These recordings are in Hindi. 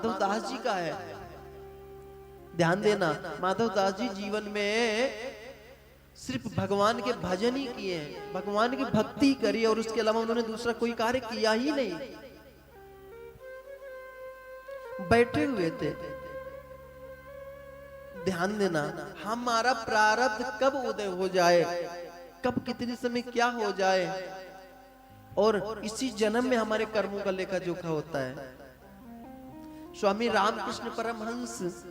माधव दास जी का है। ध्यान देना, माधव दास जी जीवन में सिर्फ भगवान के भजन ही किए हैं, भगवान की भक्ति करी और उसके अलावा उन्होंने दूसरा कोई कार्य किया ही नहीं। बैठे हुए थे। ध्यान देना, हमारा प्रारब्ध कब उदय हो जाए, कब कितने समय क्या हो जाए, और इसी जन्म में हमारे कर्मों का लेखा जोखा होता है। स्वामी रामकृष्ण परमहंस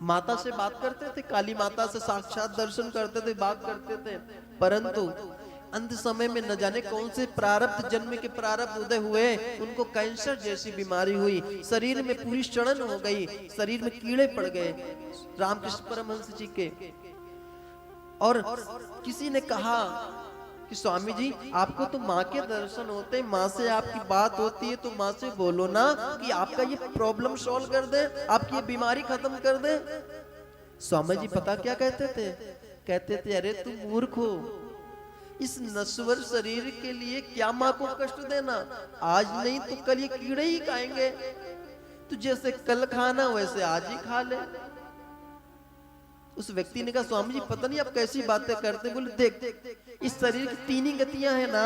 माता से बात करते थे, काली माता से साक्षात दर्शन करते थे, बात करते थे, परंतु अंत समय में न जाने कौन से प्रारब्ध जन्म के प्रारब्ध उदय हुए, उनको कैंसर जैसी बीमारी हुई, शरीर में पूरी सड़न हो गई, शरीर में कीड़े पड़ गए रामकृष्ण परमहंस जी के। और किसी ने कहा कि स्वामी जी आपको तो माँ के दर्शन होते हैं, माँ से आपकी बात होती है, तो माँ से बोलो ना कि आपका ये प्रॉब्लम सॉल्व कर दे, आपकी ये बीमारी खत्म कर दे। स्वामी जी पता क्या कहते थे? कहते थे अरे तुम मूर्ख हो, इस नश्वर शरीर के लिए क्या माँ को कष्ट देना, आज नहीं तो कल ये कीड़े ही खाएंगे, तो जैसे कल खाना वैसे आज ही खा ले। उस व्यक्ति ने कहा स्वामी जी पता नहीं आप कैसी बातें करते। बोले देख, इस शरीर की तीन ही गतियां है ना,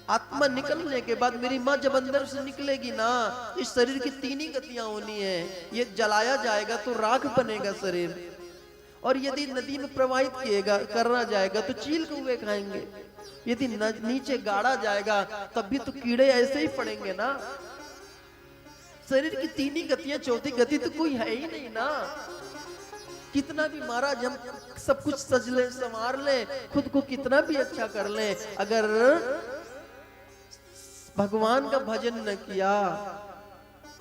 आत्मा निकलने के बाद मेरी माँ जब अंदर से निकलेगी ना, इस शरीर की तीन ही गतियां होनी है, ये जलाया जाएगा तो राख बनेगा शरीर, और यदि नदी में प्रवाहित किएगा करना जाएगा तो चील कौवे खाएंगे, यदि नीचे गाड़ा जाएगा तब भी तो कीड़े ऐसे ही पड़ेंगे ना। शरीर की तीन ही गतियां, चौथी गति तो कोई है ही नहीं ना। कितना भी महाराज हम सब कुछ सज ले संवार ले, खुद को कितना भी अच्छा कर ले, अगर भगवान का भजन न किया,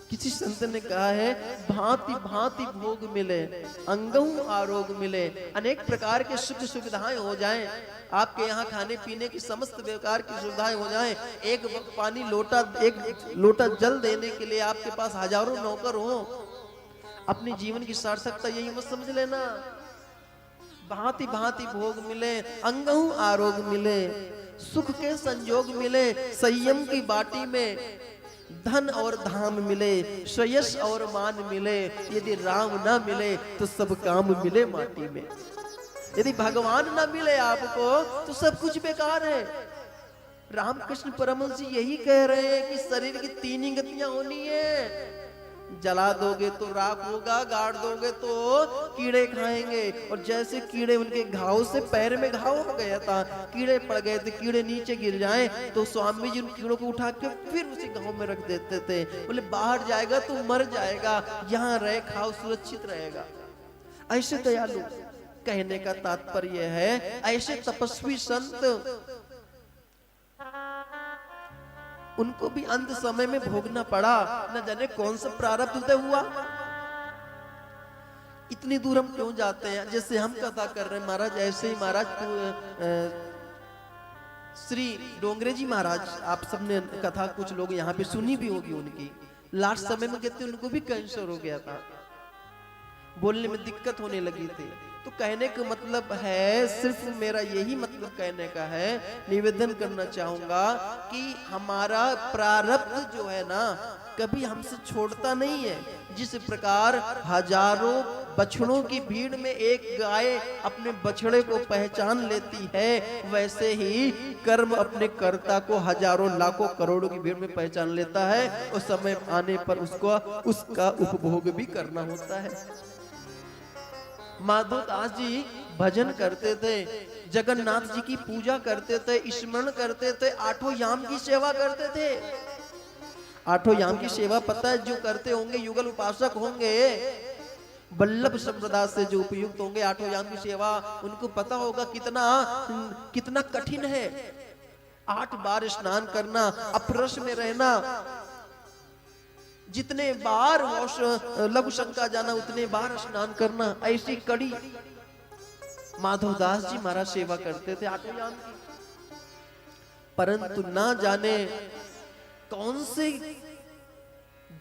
किसी संत ने कहा है भांति भांति भोग मिले, अंगहु आरोग मिले, अनेक प्रकार के सुख सुविधाएं हो जाएं, आपके यहाँ खाने पीने की समस्त प्रकार की सुविधाएं हो जाएं, एक पानी लोटा, एक लोटा जल देने के लिए आपके पास हजारों नौकर हो, अपनी जीवन की सार्थकता यही मत समझ लेना। भांति भांति भोग मिले, अंगहु आरोग मिले, सुख के संजोग मिले, संयम की बाटी में धन और धाम मिले, श्रेयस और मान मिले, यदि राम ना मिले तो सब काम मिले माटी में। यदि भगवान ना मिले आपको तो सब कुछ बेकार है। रामकृष्ण परमहंस जी यही कह रहे हैं कि शरीर की तीन ही गतियां होनी है, जला दोगे तो राख होगा, गाड़ दोगे तो कीड़े खाएंगे, और जैसे कीड़े उनके घाव से पैर में घाव हो गया था, कीड़े पड़ गए थे, कीड़े नीचे गिर जाएं तो स्वामी जी उन कीड़ों को उठा के फिर उसी घाव में रख देते थे। बोले बाहर जाएगा तो मर जाएगा, यहाँ रहे खाओ सुरक्षित रहेगा। ऐसे दयालु, कहने का तात्पर्य है ऐसे तपस्वी संत, उनको भी अंत समय में भोगना पड़ा, न जाने कौन सा प्रारब्ध उदय हुआ। इतनी दूर हम क्यों जाते हैं? जैसे हम कथा कर रहे हैं महाराज, ऐसे ही महाराज श्री डोंगरे जी महाराज, आप सबने कथा कुछ लोग यहाँ पे सुनी भी होगी उनकी, लास्ट समय में कहते उनको भी कैंसर हो गया था, बोलने में दिक्कत होने लगी थी। तो कहने का मतलब है, सिर्फ मेरा यही मतलब कहने का है, निवेदन करना चाहूंगा कि हमारा प्रारब्ध जो है ना कभी हमसे छोड़ता नहीं है। जिस प्रकार हजारों बछड़ों की भीड़ में एक गाय अपने बछड़े को पहचान लेती है, वैसे ही कर्म अपने कर्ता को हजारों लाखों करोड़ों की भीड़ में पहचान लेता है, और समय आने पर उसको उसका उपभोग भी करना होता है। माधव दास जी भजन करते थे, जगन्नाथ जी की पूजा करते थे, स्मरण करते थे, आठों याम की सेवा करते थे। आठों याम की सेवा पता है जो करते होंगे, युगल उपासक होंगे, वल्लभ संप्रदाय से जो उपयुक्त होंगे, आठों याम की सेवा उनको पता होगा कितना कितना कठिन है। 8 बार स्नान करना, अपरस में रहना, जितने बार लघु शंका जाना उतने बार स्नान करना, ऐसी कड़ी माधव दास जी महाराज सेवा करते थे आठों याम की। परंतु ना जाने कौन से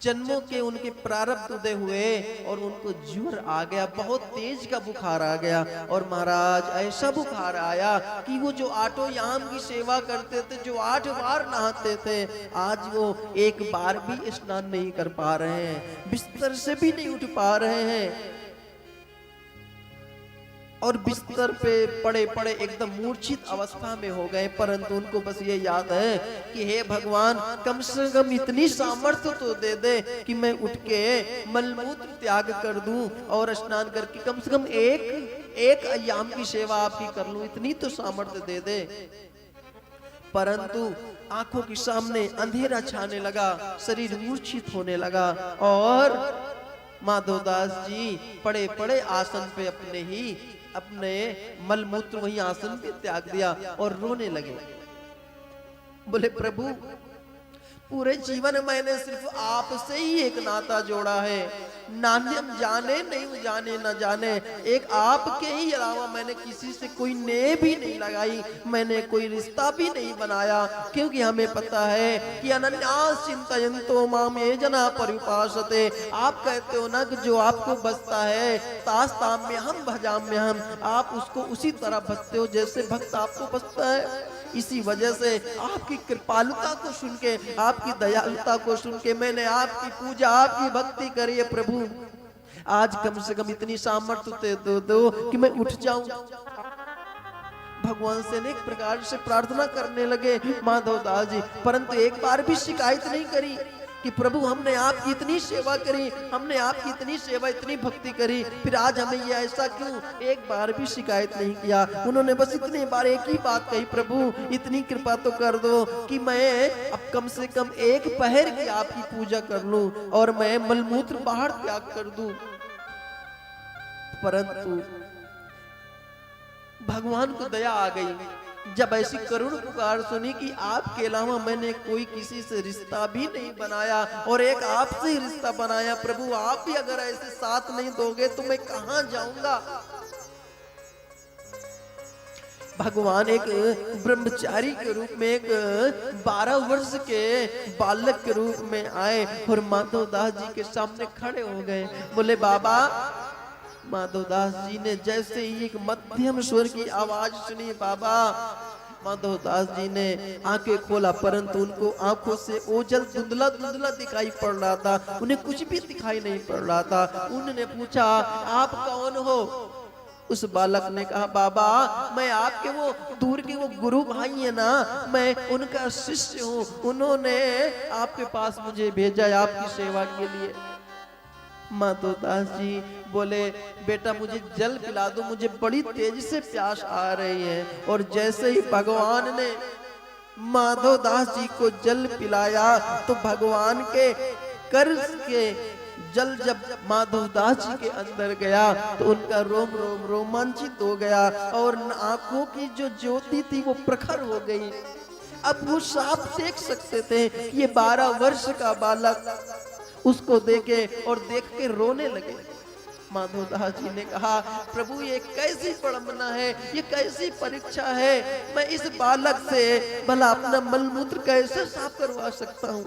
जन्मों के उनके प्रारब्ध उदय हुए और उनको ज्वर आ गया, बहुत तेज का बुखार आ गया। और महाराज ऐसा बुखार आया कि वो जो 8 याम की सेवा करते थे, जो 8 बार नहाते थे, आज वो एक बार भी स्नान नहीं कर पा रहे हैं, बिस्तर से भी नहीं उठ पा रहे हैं और बिस्तर पे पड़े पड़े एकदम मूर्छित अवस्था में हो गए। परंतु उनको बस ये याद है कि हे भगवान, कम से कम इतनी सामर्थ्य तो दे दे कि मैं उठ के मलमूत्र त्याग कर दूं और स्नान करके कम से कम एक अय्याम की सेवा आपकी कर लूं, इतनी तो सामर्थ्य दे दे। परंतु आंखों के सामने अंधेरा छाने लगा, शरीर मूर्छित होने लगा और माधवदास जी पड़े पड़े आसन पे अपने मलमूत्र वही आसन पे त्याग दिया और रोने लगे। बोले प्रभु, पूरे जीवन मैंने सिर्फ आपसे ही एक नाता जोड़ा है, नान्यम जाने नहीं जाने न जाने, एक आपके ही अलावा मैंने किसी से कोई ने भी नहीं लगाई, मैंने कोई रिश्ता भी नहीं बनाया। क्योंकि हमें पता है कि अनन्यास चिंतयन्तो माम ये जना परिपासते, आप कहते हो ना कि जो आपको बसता है तास्ताम्य हम भजाम्य हम, आप उसको उसी तरह बसते हो जैसे भक्त आपको बसता है। इसी वजह से आपकी कृपालुता को सुन के, आपकी दयालुता को सुन के मैंने आपकी पूजा, आपकी भक्ति करी है। प्रभु, आज कम से कम इतनी सामर्थ्य दो कि मैं उठ जाऊं। भगवान से अनेक प्रकार से प्रार्थना करने लगे माधवदास जी, परंतु एक बार भी शिकायत नहीं करी कि प्रभु हमने आपकी इतनी सेवा करी, हमने आपकी इतनी सेवा, इतनी भक्ति करी, फिर आज हमें ये ऐसा क्यों? एक बार भी शिकायत नहीं किया। उन्होंने बस इतनी बार एक ही बात कही, प्रभु इतनी कृपा तो कर दो कि मैं अब कम से कम एक पहर की आपकी पूजा कर लूं और मैं मलमूत्र बाहर त्याग कर दूं। परंतु भगवान को दया आ गई जब ऐसी करुण पुकार सुनी कि आपके अलावा मैंने कोई किसी से रिश्ता भी नहीं बनाया और एक आपसे ही रिश्ता बनाया। प्रभु, आप भी अगर ऐसे साथ नहीं दोगे तो मैं कहां जाऊंगा? भगवान एक ब्रह्मचारी के रूप में, एक 12 वर्ष के बालक के रूप में आए और माधवदास जी के सामने खड़े हो गए। बोले बाबा, माधवदास जी ने जैसे ही एक मध्यम स्वर की आवाज सुनी, बाबा, माधवदास जी ने आंखें खोला, परंतु उनको आंखों से ओझल धुंधला धुंधला दिखाई पड़ रहा था, उन्हें कुछ भी दिखाई नहीं पड़ रहा था। उन्होंने पूछा, आप कौन हो? उस बालक ने कहा, बाबा मैं आपके वो दूर के वो गुरु भाई है ना, मैं उनका शिष्य हूँ, उन्होंने आपके पास मुझे भेजा है आपकी सेवा के लिए। माधवदास जी बोले, बेटा मुझे जल पिला दो, मुझे बड़ी तेजी से प्यास आ रही है। और जैसे ही भगवान ने माधवदास जी को जल पिलाया तो भगवान के कर्ज के जल जब माधवदास जी के अंदर गया तो उनका रोम रोम रोमांचित हो गया और आंखों की जो ज्योति थी वो प्रखर हो गई। अब वो साफ देख सकते थे ये 12 वर्ष का बालक, उसको देखे और देख के रोने लगे। माधवदास जी ने कहा, प्रभु ये कैसी विडंबना है, ये कैसी परीक्षा है, मैं इस बालक से भला अपना मलमूत्र कैसे साफ करवा सकता हूँ?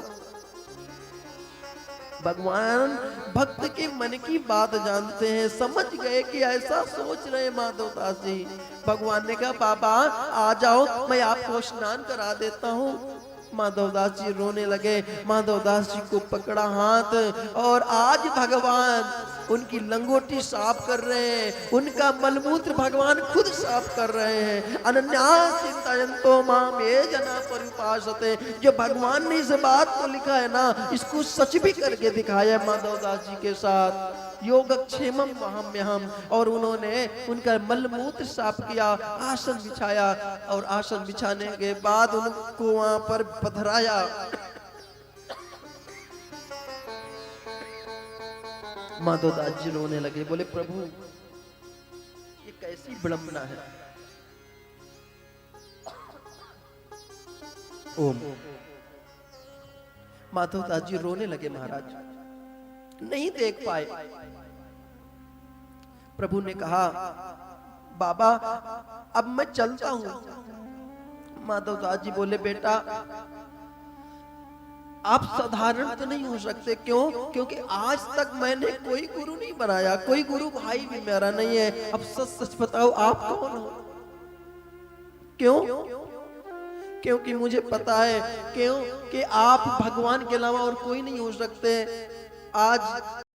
भगवान भक्त के मन की बात जानते हैं, समझ गए कि ऐसा सोच रहे माधवदास जी। भगवान ने कहा, बाबा आ जाओ, मैं आपको स्नान करा देता हूँ। माधवदास जी रोने लगे। माधवदास जी को पकड़ा हाथ और आज भगवान उनकी लंगोटी साफ कर रहे हैं, उनका मलमूत्र भगवान खुद साफ कर रहे हैं। अनन्यास चिंतयन्तो माम ये जना परिपासते, जो भगवान ने इस बात को लिखा है ना, इसको सच भी करके दिखाया माधवदास जी के साथ। योगक्षेमम वहाम्यहम, और उन्होंने उनका मलमूत्र साफ किया, आसन बिछाया और आसन बिछाने के बाद उनको वहां पर पधराया। माधवदास जी रोने लगे, बोले प्रभु ये कैसी विडंबना है। ओम। माधवदास जी रोने लगे, महाराज नहीं देख पाए। प्रभु ने कहा, बाबा अब मैं चलता हूं। माधवदास जी बोले, बेटा आप साधारण तो नहीं हो सकते। क्यों? क्योंकि आज तक मैंने कोई गुरु नहीं बनाया, कोई गुरु भाई भी मेरा नहीं है। अब सच सच बताओ आप कौन हो? क्यों? क्योंकि मुझे पता है क्यों कि आप भगवान के अलावा और कोई नहीं हो सकते। आज